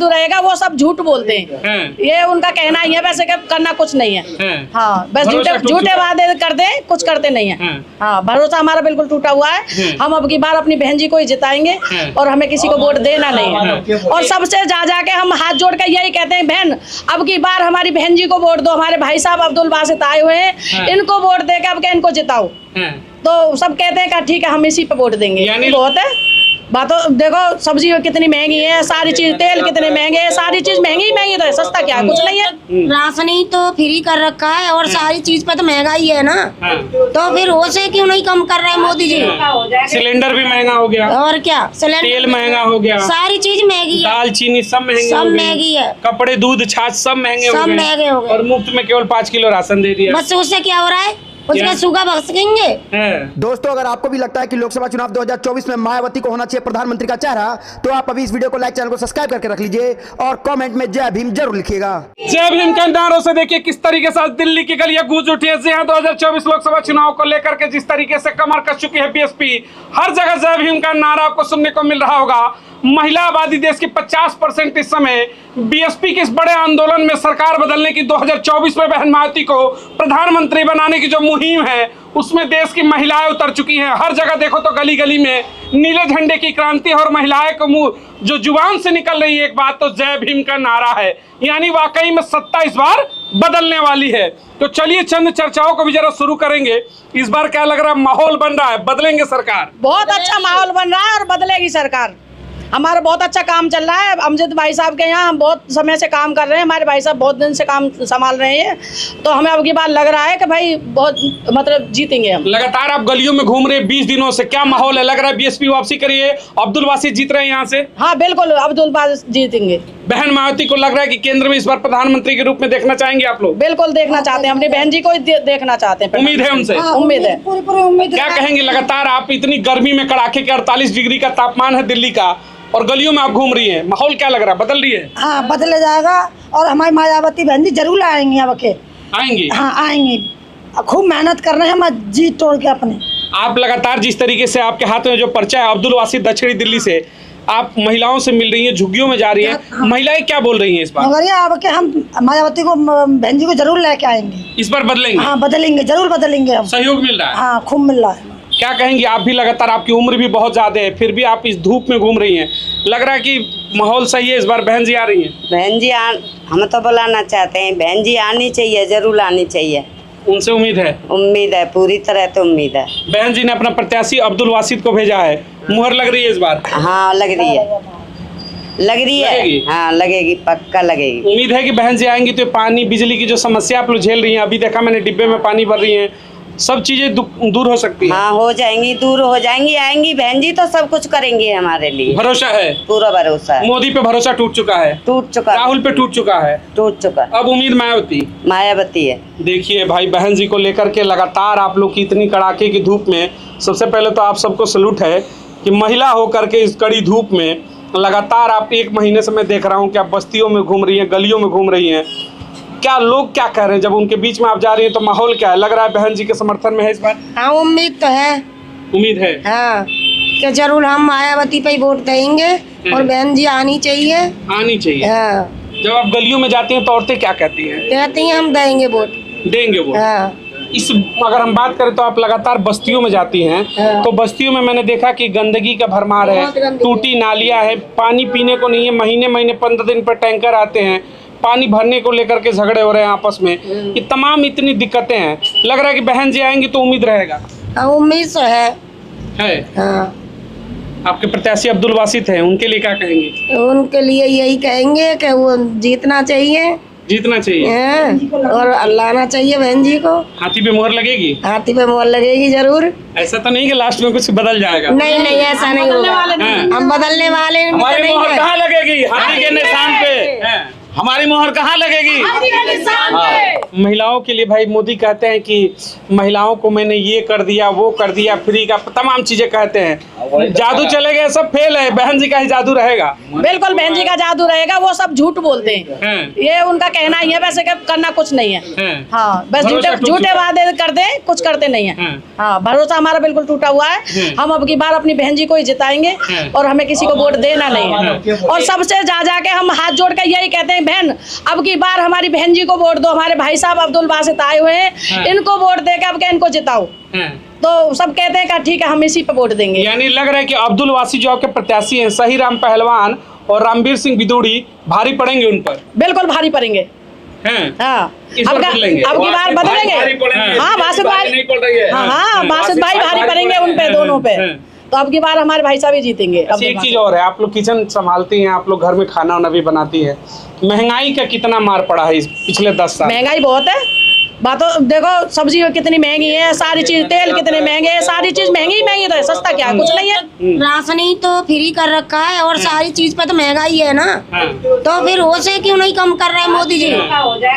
जादू रहेगा, वो सब झूठ बोलते हैं। ये उनका कहना ही है, वैसे करना कुछ नहीं है। हाँ, बस झूठे वादे करते हैं, कुछ करते नहीं है। हाँ, भरोसा हमारा बिल्कुल टूटा हुआ है। हम अब की बार अपनी बहन जी को ही जिताएंगे और हमें किसी को वोट देना नहीं है। और सबसे जा के हम हाथ जोड़ कर यही कहते हैं, बहन अब की बार हमारी बहन जी को वोट दो। हमारे भाई साहब अब्दुल बासित आए हुए हैं, इनको वोट देकर अब इनको जिताओ। तो सब कहते हैं कि ठीक है हम इसी पे वोट देंगे। बहुत है बातों, देखो सब्जी कितनी महंगी है, सारी चीज, तेल कितने महंगे है, सारी चीज महंगी महंगी तो है, सस्ता क्या है? कुछ नहीं है। राशन ही तो फ्री कर रखा है और सारी चीज पे तो महंगाई है ना। तो फिर वो से क्यों नहीं कम कर रहे हैं मोदी जी? सिलेंडर भी महंगा हो गया और क्या, सिलेंडर तेल महंगा हो गया, सारी चीज महंगी है, दाल चीनी सब महंगी है, कपड़े दूध छाछ सब महंगे हो गए और मुफ्त में केवल 5 किलो राशन दे दिया। बस उससे क्या हो रहा है, उसका सूगा बख्शेंगे। दोस्तों, अगर आपको भी लगता है कि लोकसभा चुनाव 2024 में मायावती को होना चाहिए प्रधानमंत्री का चेहरा, तो आप अभी इस वीडियो को लाइक, चैनल को सब्सक्राइब करके रख लीजिए और कमेंट में जय भीम जरूर लिखिएगा। जय भीम के नारों से देखिए किस तरीके से दिल्ली की गलियां गूंज उठी है। जी हां, 2024 लोकसभा चुनाव को लेकर के जिस तरीके से कमर कस चुकी है बीएसपी, हर जगह जय भीम का नारा आपको सुनने को मिल रहा होगा। महिला आबादी देश की 50% इस समय बीएसपी के इस बड़े आंदोलन में सरकार बदलने की 2024 में बहन मायावती को प्रधानमंत्री बनाने की जो मुहिम है उसमें देश की महिलाएं उतर चुकी हैं। हर जगह देखो तो गली गली में नीले झंडे की क्रांति और महिलाएं को मुंह जो जुबान से निकल रही है एक बात तो जय भीम का नारा है। यानी वाकई में सत्ता इस बार बदलने वाली है। तो चलिए चंद चर्चाओं को भी जरा शुरू करेंगे। इस बार क्या लग रहा है, माहौल बन रहा है, बदलेंगे सरकार? बहुत अच्छा माहौल बन रहा है और बदलेगी सरकार। हमारा बहुत अच्छा काम चल रहा है। अमजद भाई साहब के यहाँ हम बहुत समय से काम कर रहे हैं, हमारे भाई साहब बहुत दिन से काम संभाल रहे हैं, तो हमें अब की बार लग रहा है कि भाई बहुत मतलब जीतेंगे हम। लगातार आप गलियों में घूम रहे 20 दिनों से, क्या माहौल है? लग रहा है बीएसपी वापसी करिए, अब्दुल बासित जीत रहे हैं यहाँ से? हाँ बिल्कुल, अब्दुल बासित जीतेंगे। बहन मायावती को लग रहा है कि केंद्र में इस बार प्रधानमंत्री के रूप में देखना चाहेंगे आप लोग? बिल्कुल देखना चाहते हैं, अपनी बहन जी को देखना चाहते हैं। उम्मीद है उनसे? उम्मीद है, पूरी उम्मीद। क्या कहेंगे, लगातार आप इतनी गर्मी में कड़ाके के 48 डिग्री का तापमान है दिल्ली का और गलियों में आप घूम रही हैं, माहौल क्या लग रहा है, बदल रही है? हाँ बदल जाएगा और हमारी मायावती बहन जी जरूर आएंगी। अब के आएंगी? हाँ आएंगी, खूब मेहनत कर रहे हैं हम जीत तोड़ के अपने। आप लगातार जिस तरीके से आपके हाथ में जो पर्चा है अब्दुल बासित दक्षिणी दिल्ली से, आप महिलाओं से मिल रही हैं, झुग्गियों में जा रही हैं, हाँ। महिलाएं क्या बोल रही हैं इस बार? अब के हम मायावती को बहन जी को जरूर लेके आएंगे, इस बार बदलेंगे? हाँ बदलेंगे, जरूर बदलेंगे। हम सहयोग मिल रहा है? हाँ खूब मिल रहा है। क्या कहेंगी, आप भी लगातार, आपकी उम्र भी बहुत ज्यादा है, फिर भी आप इस धूप में घूम रही हैं, लग रहा है कि माहौल सही है, इस बार बहन जी आ रही हैं? बहन जी हम तो बुलाना चाहते हैं, बहन जी आनी चाहिए, जरूर आनी चाहिए। उनसे उम्मीद है? उम्मीद है, पूरी तरह तो उम्मीद है। बहन जी ने अपना प्रत्याशी अब्दुल बासित को भेजा है, मुहर लग रही है इस बार? हाँ लग रही है, लग रही है, हाँ लगेगी, पक्का लगेगी। उम्मीद है कि बहन जी आएंगी तो पानी बिजली की जो समस्या आप लोग झेल रही हैं, अभी देखा मैंने डिब्बे में पानी भर रही है, सब चीजें दूर हो सकती है? हाँ हो जाएंगी, दूर हो जाएंगी, आएंगी बहन जी तो सब कुछ करेंगी हमारे लिए। भरोसा है? पूरा भरोसा है। मोदी पे भरोसा टूट चुका है? टूट चुका। राहुल पे टूट चुका है? टूट चुका। अब उम्मीद मायावती है। देखिए भाई, बहन जी को लेकर के लगातार आप लोग की इतनी कड़ाके की धूप में, सबसे पहले तो आप सबको सैल्यूट है कि महिला होकर के इस कड़ी धूप में लगातार आप 1 महीने से मैं देख रहा हूँ कि आप बस्तियों में घूम रही हैं, गलियों में घूम रही हैं। क्या लोग क्या कह रहे हैं जब उनके बीच में आप जा रही हैं, तो माहौल क्या है, लग रहा है बहन जी के समर्थन में है इस बार? हाँ उम्मीद तो है। उम्मीद है? हाँ कि जरूर हम मायावती पे ही वोट देंगे और बहन जी आनी चाहिए। आनी चाहिए। हाँ। जब आप गलियों में जाती हैं तो औरतें क्या कहती हैं? कहती हैं हम देंगे वोट। देंगे वोट? हाँ। अगर हम बात करें तो आप लगातार बस्तियों में जाती हैं, हाँ। तो बस्तियों में मैंने देखा कि गंदगी का भरमार है, टूटी नालियां है, पानी पीने को नहीं है, महीने महीने 15 दिन पर टैंकर आते हैं, पानी भरने को लेकर के झगड़े हो रहे हैं आपस में, ये तमाम इतनी दिक्कतें हैं। लग रहा है कि बहन जी आएंगी तो उम्मीद रहेगा? हाँ उम्मीद तो है। हाँ। आपके प्रत्याशी अब्दुल बासित हैं, उनके लिए क्या कहेंगे? उनके लिए यही कहेंगे कि वो जीतना चाहिए। जीतना चाहिए और लाना चाहिए बहन जी को। हाथी पे मोहर लगेगी? हाथी पे मोहर लगेगी जरूर। ऐसा तो नहीं कि लास्ट में कुछ बदल जाएगा? नहीं नहीं ऐसा नहीं होगा, हम बदलने वाले हमारी मोहर कहाँ लगेगी? हाथी के निशान पे। हमारी मोहर कहाँ लगेगी? महिलाओं के लिए भाई मोदी कहते हैं कि महिलाओं को मैंने ये कर दिया, वो कर दिया, फ्री का तमाम चीजें कहते हैं। जादू चले गए, सब फेल है, बहन जी का ही जादू रहेगा। बिल्कुल बहन जी का जादू रहेगा, वो सब झूठ बोलते हैं। ये उनका कहना ही है, वैसे करना कुछ नहीं है। हाँ, बस झूठे वादे करते हैं, कुछ करते नहीं है। हाँ, भरोसा हमारा बिल्कुल टूटा हुआ है। हम अब की बार अपनी बहन जी को ही जिताएंगे और हमें किसी को वोट देना नहीं है। और सबसे जा के हम हाथ जोड़ कर यही कहते हैं, बहन अब की बार हमारी बहन जी को वोट दो। हमारे भाई साहब अब्दुल बासित आए हुए हैं, इनको वोट देकर अब इनको जिताओ। तो सब कहते हैं कि ठीक है, हम इसी पे वोट देंगे। यानी लग रहा है कि अब्दुल वासी जो आपके प्रत्याशी हैं, सही राम पहलवान और रामवीर सिंह बिदुड़ी, भारी पड़ेंगे उन पर। बिल्कुल भारी पड़ेंगे। हाँ, अब की बार बदलेंगे। हाँ, बासित भाई, हाँ बासित भाई भारी पड़ेंगे उन पे, दोनों पे। तो अब की बार हमारे भाई साहब ही जीतेंगे। एक चीज और है, आप लोग किचन संभालती हैं, आप लोग घर में खाना वाना भी बनाती है, महंगाई का कितना मार पड़ा है इस पिछले 10 साल? महंगाई बहुत है। बातों देखो, सब्जी कितनी महंगी है, सारी चीज, तेल कितने महंगे है, सारी चीज महंगी तो है, सस्ता क्या कुछ नहीं है। राशन ही तो फ्री कर रखा है और सारी चीज पे तो महंगाई है ना। तो फिर वो से क्यों नहीं कम कर रहे हैं मोदी जी?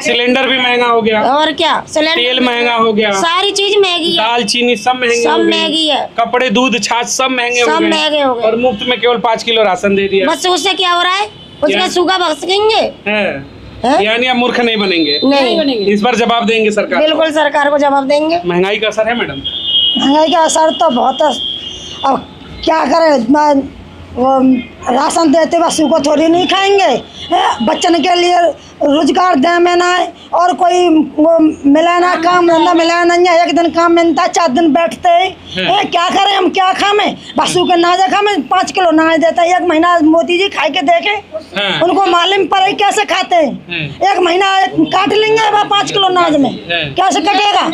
सिलेंडर भी महंगा हो गया, और क्या, सिलेंडर, तेल महंगा हो गया, सारी चीज महंगी है, दाल चीनी सब महंगी है, कपड़े दूध छाछ सब महंगे हो गए और मुफ्त में केवल 5 किलो राशन दे दिया। बस उससे क्या हो रहा है, उसका सूखा बख्शेंगे। यानी आप मूर्ख नहीं बनेंगे? नहीं बनेंगे। इस बार जवाब देंगे सरकार? बिल्कुल सरकार को जवाब देंगे। महंगाई का असर है मैडम? महंगाई का असर तो बहुत है। अब क्या करें, वो राशन देते बस उनको थोड़ी नहीं खाएंगे। बच्चन के लिए रोजगार दे में ना और कोई वो मिला ना, काम धंधा मिला नहीं है। एक दिन काम मिलता, 4 दिन बैठते हैं। क्या करें हम, क्या खामें? बस के नाजे खामें, 5 किलो नाज देता है। 1 महीना मोदी जी खाई के देखे, उनको मालूम पड़े कैसे खाते हैं। 1 महीना काट लेंगे 5 किलो नाज में, कैसे कटेगा?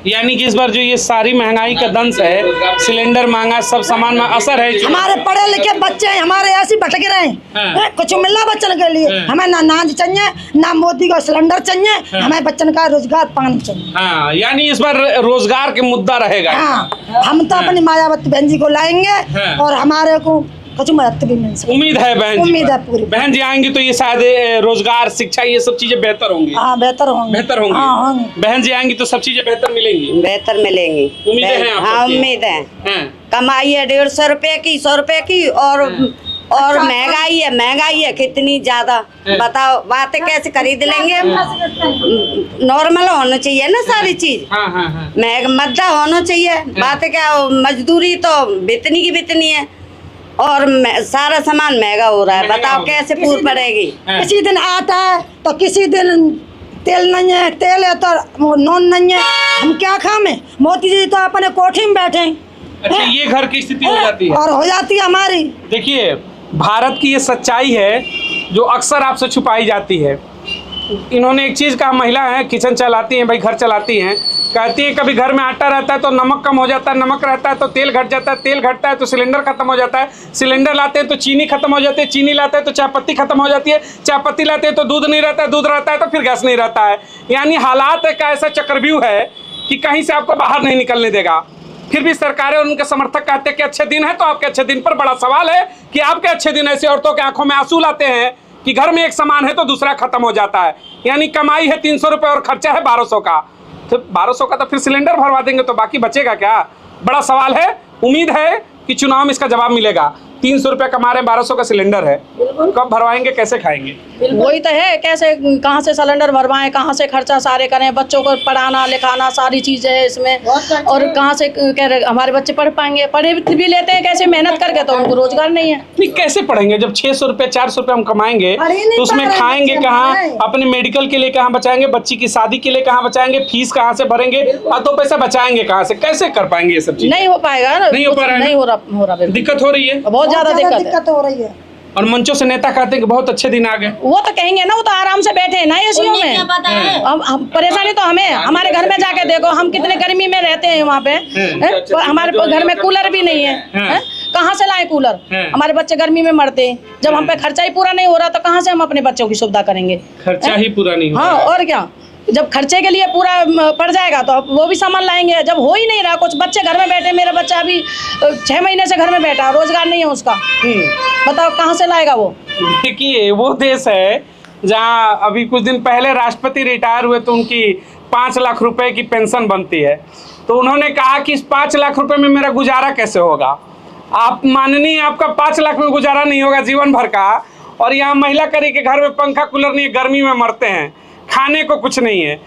यानी कि इस बार जो ये सारी महंगाई का दंश है, सिलेंडर महंगा, सब सामान में असर है। हमारे पढ़े लिखे बच्चे हमारे ऐसे भटक रहे हैं, कुछ मिला बच्चन के लिए। हमें ना नाज चाहिए, ना मोदी को सिलेंडर चाहिए, हमें बच्चन का रोजगार पाना चाहिए। हाँ, यानी इस बार रोजगार के मुद्दा रहेगा। हाँ, हम तो अपनी मायावती बहन जी को लाएंगे और हमारे को कुछ मदद भी मिल सकती। उम्मीद है बहन जी, उम्मीद है पूरी। बहन जी आएंगी तो ये शायद रोजगार, शिक्षा, ये सब चीजें बेहतर होंगी। हाँ, बेहतर होंगे। हाँ, बहन जी आएंगी तो सब चीजें बेहतर मिलेंगी। बेहतर मिलेंगी, उम्मीदें हैं आपको? हाँ, उम्मीद है। कमाई है 150 रुपए की, 100 रुपए की, और महंगाई है कितनी ज्यादा। बताओ, बातें कैसे खरीद लेंगे? नॉर्मल होना चाहिए ना सारी चीज। मद्दा होना चाहिए। बातें क्या, मजदूरी तो बितनी की बितनी है और सारा सामान महंगा हो रहा है। बताओ कैसे पूरी पड़ेगी? किसी दिन आता है तो किसी दिन तेल नहीं है, तेल है तो नॉन नहीं है। हम क्या खामें? मोदी जी तो अपने कोठी में बैठे। अच्छा, ये घर की स्थिति हो जाती है और हो जाती है हमारी। देखिए, भारत की ये सच्चाई है जो अक्सर आपसे छुपाई जाती है। इन्होंने एक चीज़ कहा, महिला है, किचन चलाती हैं भाई, घर चलाती हैं, कहती है कभी घर में आटा रहता है तो नमक कम हो जाता है, नमक रहता है तो तेल घट जाता है, तेल घटता है तो सिलेंडर खत्म हो जाता है, सिलेंडर लाते हैं तो चीनी खत्म हो जाती है, चीनी लाते हैं तो चाय पत्ती खत्म हो जाती है, चाय पत्ती लाते हैं तो दूध नहीं रहता है, दूध रहता है तो फिर गैस नहीं रहता है। यानी हालात एक ऐसा चक्रव्यूह है कि कहीं से आपको बाहर नहीं निकलने देगा। फिर भी सरकारें और उनके समर्थक कहते हैं कि अच्छे दिन है, तो आपके अच्छे दिन पर बड़ा सवाल है कि आपके अच्छे दिन ऐसे औरतों के आंखों में आंसू लाते हैं कि घर में एक सामान है तो दूसरा खत्म हो जाता है। यानी कमाई है 300 रुपये और खर्चा है 1200 का, तो 1200 का तो फिर सिलेंडर भरवा देंगे तो बाकी बचेगा क्या? बड़ा सवाल है। उम्मीद है कि चुनाव में इसका जवाब मिलेगा। 300 रुपये कमा रहे हैं, 1200 का सिलेंडर है, कब भरवाएंगे, कैसे खाएंगे? वही तो है, कैसे, कहाँ से सिलेंडर भरवाएं, कहाँ से खर्चा सारे करें, बच्चों को पढ़ाना लिखाना सारी चीज़ें है इसमें। और कहाँ से कह रहे हमारे बच्चे पढ़ पाएंगे? पढ़े भी लेते हैं कैसे, मेहनत करके, तो उनको रोजगार नहीं है। नहीं, कैसे पढ़ेंगे जब 600 रुपये 400 रुपये हम कमाएंगे तो उसमें खाएंगे कहाँ, अपने मेडिकल के लिए कहाँ बचाएंगे, बच्ची की शादी के लिए कहाँ बचाएंगे, फीस कहाँ से भरेंगे और 2 पैसा बचाएंगे कहाँ से? कैसे कर पाएंगे ये सब चीज़? नहीं हो पाएगा, नहीं हो पा रहा है, नहीं हो रहा, दिक्कत हो रही है, बहुत ज्यादा दिक्कत हो रही है। और मंचों से नेता कहते हैं कि बहुत अच्छे दिन आ गए। वो तो कहेंगे ना, वो तो आराम से बैठे हैं ना एसीओ में। हम परेशानी तो हमें, हमारे घर में जाके देखो हम कितने गर्मी में रहते हैं वहाँ पे। हमारे घर में कूलर भी नहीं है, कहाँ से लाए कूलर? हमारे बच्चे गर्मी में मरते हैं। जब हम पे खर्चा ही पूरा नहीं हो रहा तो कहाँ से हम अपने बच्चों की सुविधा करेंगे? खर्चा ही पूरा नहीं हो रहा। हाँ, और क्या। जब खर्चे के लिए पूरा पड़ जाएगा तो वो भी सामान लाएंगे। जब हो ही नहीं रहा, कुछ बच्चे घर में बैठे, मेरा बच्चा अभी 6 महीने से घर में बैठा, रोजगार नहीं है उसका, बताओ कहाँ से लाएगा वो। देखिए वो देश है जहाँ अभी कुछ दिन पहले राष्ट्रपति रिटायर हुए तो उनकी 5 लाख रुपए की पेंशन बनती है, तो उन्होंने कहा कि इस 5 लाख रुपए में मेरा गुजारा कैसे होगा। आप माननीय, आपका 5 लाख में गुजारा नहीं होगा जीवन भर का, और यहाँ महिला करी के घर में पंखा कूलर नहीं है, गर्मी में मरते हैं, खाने को कुछ नहीं है।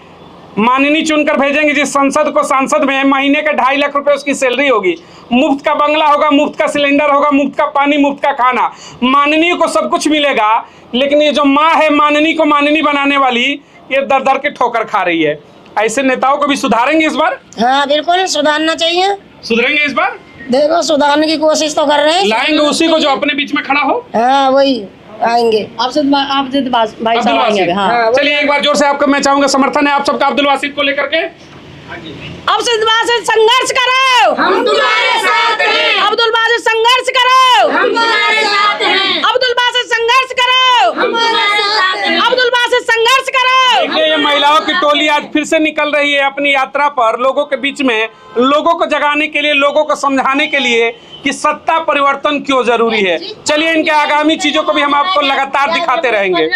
माननीय चुनकर भेजेंगे जिस संसद को, सांसद में महीने का 2.5 लाख रुपए उसकी सैलरी होगी, मुफ्त का बंगला होगा, मुफ्त का सिलेंडर होगा, मुफ्त का पानी, मुफ्त का खाना, माननीय को सब कुछ मिलेगा। लेकिन ये जो माँ है माननीय को माननीय बनाने वाली, ये दर दर के ठोकर खा रही है। ऐसे नेताओं को भी सुधारेंगे इस बार? हाँ बिल्कुल सुधारना चाहिए। सुधरेंगे इस बार? देखो सुधारने की कोशिश तो कर रहे हैं, लाएंगे उसी को जो अपने बीच में खड़ा हो। हाँ वही आएंगे। आपसे भाई साहब आएंगे। हाँ चलिए एक बार जोर से आपका मैं चाहूंगा समर्थन है आप सबका अब्दुल बासित को लेकर के। अब्दुल बासित संघर्ष करो, हम तुम्हारे साथ हैं। अब्दुल बासित संघर्ष करो, हम तुम्हारे साथ हैं। अब्दुल बासित संघर्ष करो, हम तुम्हारे साथ हैं। अब्दुल बासित संघर्ष करो। देखिए ये महिलाओं की टोली आज फिर से निकल रही है अपनी यात्रा पर, लोगों के बीच में, लोगों को जगाने के लिए, लोगों को समझाने के लिए कि सत्ता परिवर्तन क्यों जरूरी है। चलिए इनके आगामी चीजों को भी हम आपको लगातार दिखाते रहेंगे।